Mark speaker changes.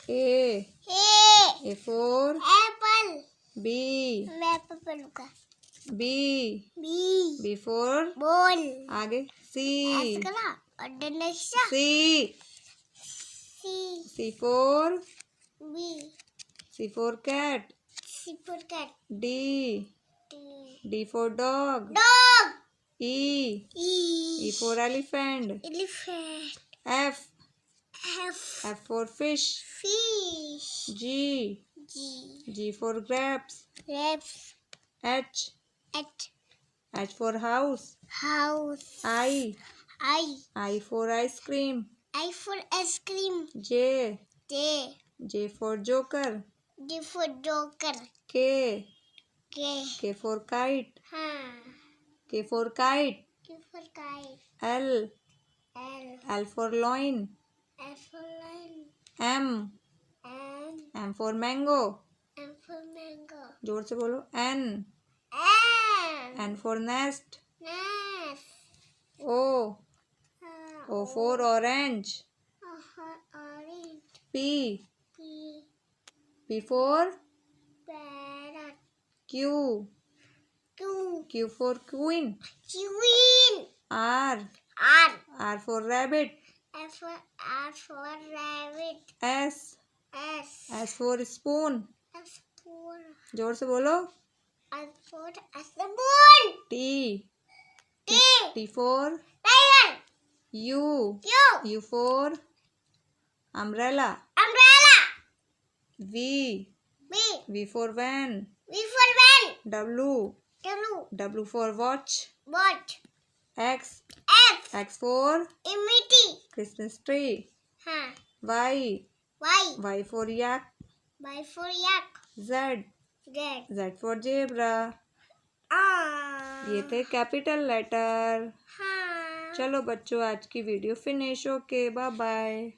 Speaker 1: A.
Speaker 2: A.
Speaker 1: A for
Speaker 2: Apple.
Speaker 1: B.
Speaker 2: मैं Apple पढ़ूंगा.
Speaker 1: B.
Speaker 2: B.
Speaker 1: B for
Speaker 2: Ball.
Speaker 1: आगे C.
Speaker 2: ऐसे करा और डंडा.
Speaker 1: C.
Speaker 2: C.
Speaker 1: C for
Speaker 2: B.
Speaker 1: C for cat.
Speaker 2: C for cat.
Speaker 1: D.
Speaker 2: D.
Speaker 1: D for dog.
Speaker 2: Dog.
Speaker 1: E.
Speaker 2: E.
Speaker 1: E for elephant.
Speaker 2: Elephant.
Speaker 1: F.
Speaker 2: F.
Speaker 1: F for fish.
Speaker 2: Fish.
Speaker 1: G.
Speaker 2: G.
Speaker 1: G for grapes.
Speaker 2: Grapes.
Speaker 1: H.
Speaker 2: H.
Speaker 1: H for house.
Speaker 2: House.
Speaker 1: I.
Speaker 2: I.
Speaker 1: I for ice cream.
Speaker 2: I for ice cream.
Speaker 1: J.
Speaker 2: J.
Speaker 1: J for joker.
Speaker 2: D for joker.
Speaker 1: K.
Speaker 2: K.
Speaker 1: K for kite.
Speaker 2: हाँ.
Speaker 1: K for kite.
Speaker 2: K for kite.
Speaker 1: L.
Speaker 2: L.
Speaker 1: L for loin.
Speaker 2: F for lion.
Speaker 1: M.
Speaker 2: M.
Speaker 1: M for mango.
Speaker 2: M for mango.
Speaker 1: जोर से बोलो. N.
Speaker 2: N.
Speaker 1: N for nest.
Speaker 2: Nest.
Speaker 1: O. O for orange.
Speaker 2: O for orange.
Speaker 1: P.
Speaker 2: P.
Speaker 1: P for
Speaker 2: Parrot.
Speaker 1: Q.
Speaker 2: Q.
Speaker 1: Q for queen.
Speaker 2: Queen.
Speaker 1: R.
Speaker 2: R.
Speaker 1: R for rabbit.
Speaker 2: R for rabbit.
Speaker 1: S.
Speaker 2: S.
Speaker 1: S for spoon.
Speaker 2: S for
Speaker 1: जोर से बोलो.
Speaker 2: spoon.
Speaker 1: T.
Speaker 2: T.
Speaker 1: T for
Speaker 2: Tiger.
Speaker 1: U.
Speaker 2: U.
Speaker 1: U for umbrella.
Speaker 2: Umbrella.
Speaker 1: V.
Speaker 2: V.
Speaker 1: V for van.
Speaker 2: V for van.
Speaker 1: W.
Speaker 2: W.
Speaker 1: W for watch.
Speaker 2: Watch.
Speaker 1: X.
Speaker 2: X.
Speaker 1: X for
Speaker 2: Immunity.
Speaker 1: Christmas tree.
Speaker 2: हाँ.
Speaker 1: Y.
Speaker 2: Y.
Speaker 1: Y for yak.
Speaker 2: Y for yak.
Speaker 1: Z.
Speaker 2: Z.
Speaker 1: Z for zebra. ये थे capital letter.
Speaker 2: हाँ.
Speaker 1: चलो बच्चों, आज की video finish. Okay, bye bye.